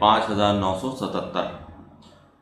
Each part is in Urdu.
5977।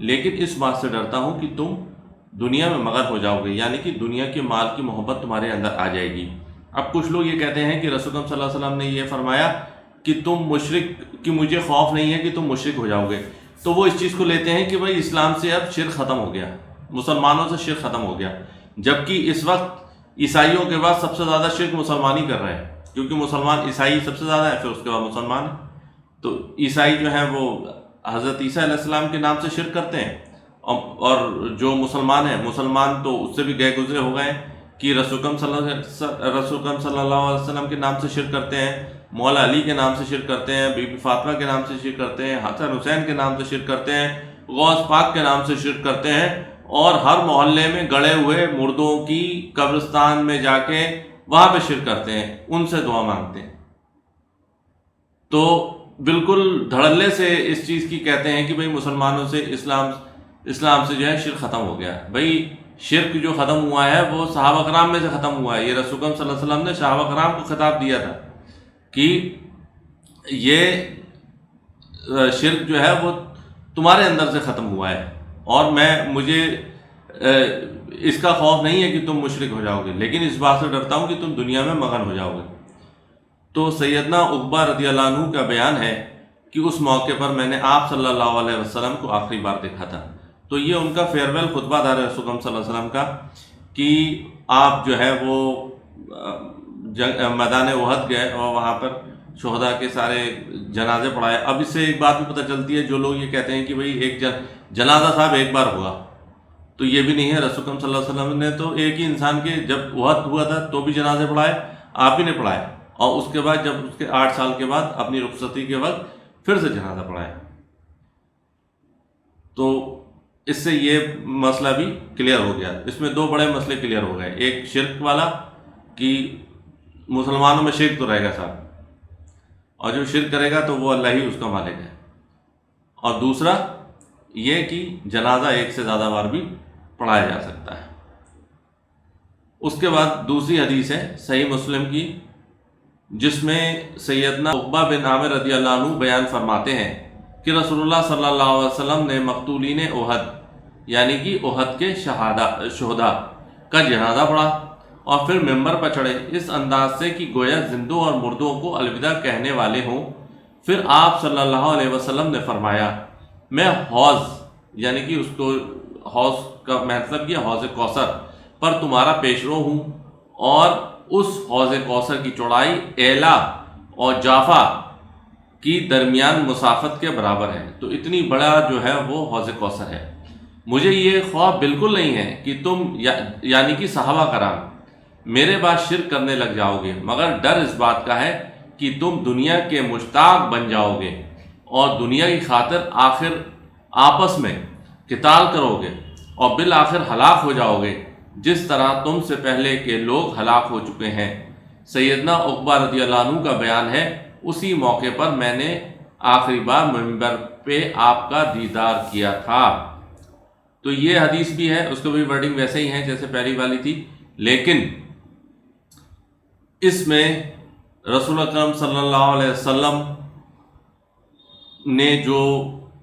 لیکن اس بات سے ڈرتا ہوں کہ تم دنیا میں مغر ہو جاؤ گے، یعنی کہ دنیا کے مال کی محبت تمہارے اندر آ جائے گی۔ اب کچھ لوگ یہ کہتے ہیں کہ رسول اللہ صلی اللہ علیہ وسلم نے یہ فرمایا کہ تم مشرک، کہ مجھے خوف نہیں ہے کہ تم مشرک ہو جاؤ گے، تو وہ اس چیز کو لیتے ہیں کہ بھائی اسلام سے اب شرک ختم ہو گیا، مسلمانوں سے شرک ختم ہو گیا، جبکہ اس وقت عیسائیوں کے بعد سب سے زیادہ شرک مسلمان ہی کر رہے ہیں، کیونکہ مسلمان عیسائی سب سے زیادہ ہے، پھر اس کے بعد مسلمان ہیں۔ تو عیسائی جو ہیں وہ حضرت عیسیٰ علیہ السلام کے نام سے شرک کرتے ہیں، اور جو مسلمان ہیں، مسلمان تو اس سے بھی گئے گزرے ہو گئے کہ رسول اکرم صلی اللہ علیہ وسلم کے نام سے شرک کرتے ہیں، مولا علی کے نام سے شرک کرتے ہیں، بی بی فاطمہ کے نام سے شرک کرتے ہیں، حسن حسین کے نام سے شرک کرتے ہیں، غوث پاک کے نام سے شرک کرتے ہیں، اور ہر محلے میں گڑے ہوئے مردوں کی قبرستان میں جا کے وہاں پہ شرک کرتے ہیں، ان سے دعا مانگتے ہیں۔ تو بالکل دھڑلے سے اس چیز کی کہتے ہیں کہ بھئی مسلمانوں سے اسلام سے جو ہے شرک ختم ہو گیا۔ بھئی شرک جو ختم ہوا ہے وہ صحابہ کرام میں سے ختم ہوا ہے۔ یہ رسول اللہ صلی اللہ علیہ وسلم نے صحابہ کرام کو خطاب دیا تھا کہ یہ شرک جو ہے وہ تمہارے اندر سے ختم ہوا ہے، اور مجھے اس کا خوف نہیں ہے کہ تم مشرک ہو جاؤ گے، لیکن اس بات سے ڈرتا ہوں کہ تم دنیا میں مغن ہو جاؤ گے۔ تو سیدنا عقبہ رضی اللہ عنہ کا بیان ہے کہ اس موقع پر میں نے آپ صلی اللہ علیہ وسلم کو آخری بار دیکھا تھا۔ تو یہ ان کا فیئرویل خطبہ تھا رسول اللہ صلی اللہ علیہ وسلم کا، کہ آپ جو ہے وہ میدان احد گئے اور وہاں پر شہداء کے سارے جنازے پڑھائے۔ اب اس سے ایک بات بھی پتہ چلتی ہے، جو لوگ یہ کہتے ہیں کہ بھئی ایک جنازہ صاحب ایک بار ہوگا، تو یہ بھی نہیں ہے۔ رسول اللہ صلی اللہ علیہ وسلم نے تو ایک ہی انسان کے، جب احد ہوا تھا تو بھی جنازے پڑھائے، آپ ہی نے پڑھائے، اور اس کے بعد جب اس کے 8 سال کے بعد اپنی رخصتی کے وقت پھر سے جنازہ پڑھائے۔ تو اس سے یہ مسئلہ بھی کلیئر ہو گیا۔ اس میں 2 بڑے مسئلے کلیئر ہو گئے، ایک شرک والا کہ مسلمانوں میں شرک تو رہے گا صاحب، اور جو شرک کرے گا تو وہ اللہ ہی اس کا مالک ہے، اور دوسرا یہ کہ جنازہ ایک سے زیادہ بار بھی پڑھایا جا سکتا ہے۔ اس کے بعد دوسری حدیث ہے صحیح مسلم کی، جس میں سیدنا عقبہ بن عامر رضی اللہ عنہ بیان فرماتے ہیں کہ رسول اللہ صلی اللہ علیہ وسلم نے مقتولین احد، یعنی کہ احد کے شہداء کا جنازہ پڑھا اور پھر ممبر پر چڑھے، اس انداز سے کہ گویا زندوں اور مردوں کو الوداع کہنے والے ہوں۔ پھر آپ صلی اللہ علیہ وسلم نے فرمایا، میں حوض، یعنی کہ اس کو حوض کا مطلب یہ حوض کوثر پر تمہارا پیشرو ہوں، اور اس حوض کوثر کی چوڑائی ایلا اور جافا کی درمیان مسافت کے برابر ہے، تو اتنی بڑا جو ہے وہ حوض کوثر ہے۔ مجھے یہ خوف بالکل نہیں ہے کہ تم یعنی کہ صحابہ کرام میرے بعد شرک کرنے لگ جاؤ گے، مگر ڈر اس بات کا ہے کہ تم دنیا کے مشتاق بن جاؤ گے اور دنیا کی خاطر آخر آپس میں قتال کرو گے اور بالآخر ہلاک ہو جاؤ گے، جس طرح تم سے پہلے کے لوگ ہلاک ہو چکے ہیں۔ سیدنا عقبہ رضی اللہ عنہ کا بیان ہے، اسی موقع پر میں نے آخری بار منبر پہ آپ کا دیدار کیا تھا۔ تو یہ حدیث بھی ہے، اس کو بھی ورڈنگ ویسے ہی ہے جیسے پہلی والی تھی، لیکن اس میں رسول اکرم صلی اللہ علیہ وسلم نے جو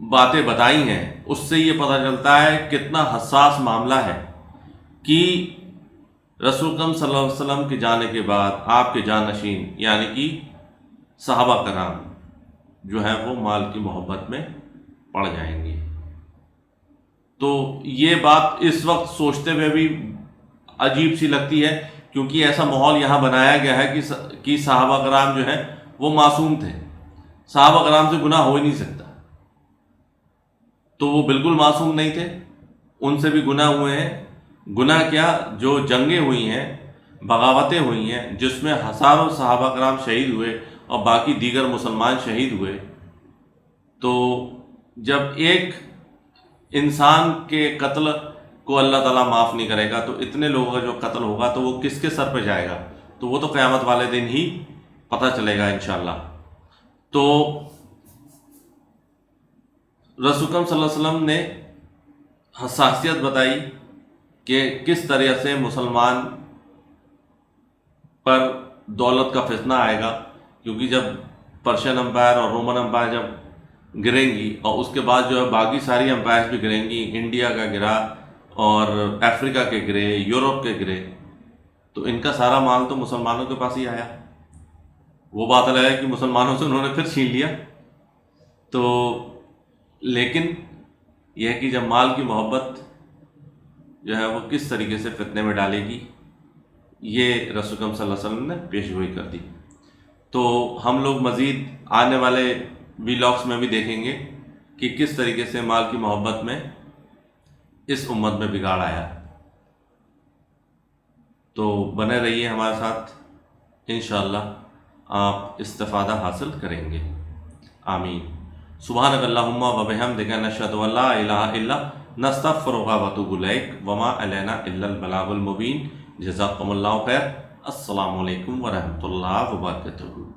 باتیں بتائی ہیں اس سے یہ پتہ چلتا ہے کتنا حساس معاملہ ہے کہ رسول اکرم صلی اللہ علیہ وسلم کے جانے کے بعد آپ کے جانشین یعنی کہ صحابہ کرام جو ہے وہ مال کی محبت میں پڑ جائیں گے۔ تو یہ بات اس وقت سوچتے ہوئے بھی عجیب سی لگتی ہے، کیونکہ ایسا ماحول یہاں بنایا گیا ہے کہ صحابہ کرام جو ہیں وہ معصوم تھے، صحابہ کرام سے گناہ ہو ہی نہیں سکتا، تو وہ بالکل معصوم نہیں تھے، ان سے بھی گناہ ہوئے ہیں۔ گناہ کیا، جو جنگیں ہوئی ہیں، بغاوتیں ہوئی ہیں، جس میں ہزاروں صحابہ کرام شہید ہوئے اور باقی دیگر مسلمان شہید ہوئے، تو جب ایک انسان کے قتل کو اللہ تعالیٰ معاف نہیں کرے گا تو اتنے لوگوں کا جو قتل ہوگا تو وہ کس کے سر پہ جائے گا، تو وہ تو قیامت والے دن ہی پتہ چلے گا انشاءاللہ۔ تو رسول اکرم صلی اللہ علیہ وسلم نے حساسیت بتائی کہ کس طرح سے مسلمان پر دولت کا فتنہ آئے گا، کیونکہ جب پرشین امپائر اور رومن امپائر جب گریں گی، اور اس کے بعد جو ہے باقی ساری امپائرز بھی گریں گی، انڈیا کا گرا اور افریقہ کے گرے، یورپ کے گرے، تو ان کا سارا مال تو مسلمانوں کے پاس ہی آیا۔ وہ بات الگ ہے کہ مسلمانوں سے انہوں نے پھر چھین لیا۔ تو لیکن یہ ہے کہ جب مال کی محبت جو ہے وہ کس طریقے سے فتنے میں ڈالے گی، یہ رسول اکرم صلی اللہ علیہ وسلم نے پیش گوئی کر دی۔ تو ہم لوگ مزید آنے والے ویلاگس میں بھی دیکھیں گے کہ کس طریقے سے مال کی محبت میں اس امت میں بگاڑ آیا۔ تو بنے رہیے ہمارے ساتھ، انشاءاللہ آپ استفادہ حاصل کریں گے۔ آمین۔ سبحانک اللہم و بحمدک، نشہد ان لا الہ الا نستغفرک و نتوب الیک، وما علینا الا البلاغ المبین۔ جزاکم اللہ خیر۔ السلام علیکم ورحمۃ اللہ وبرکاتہ۔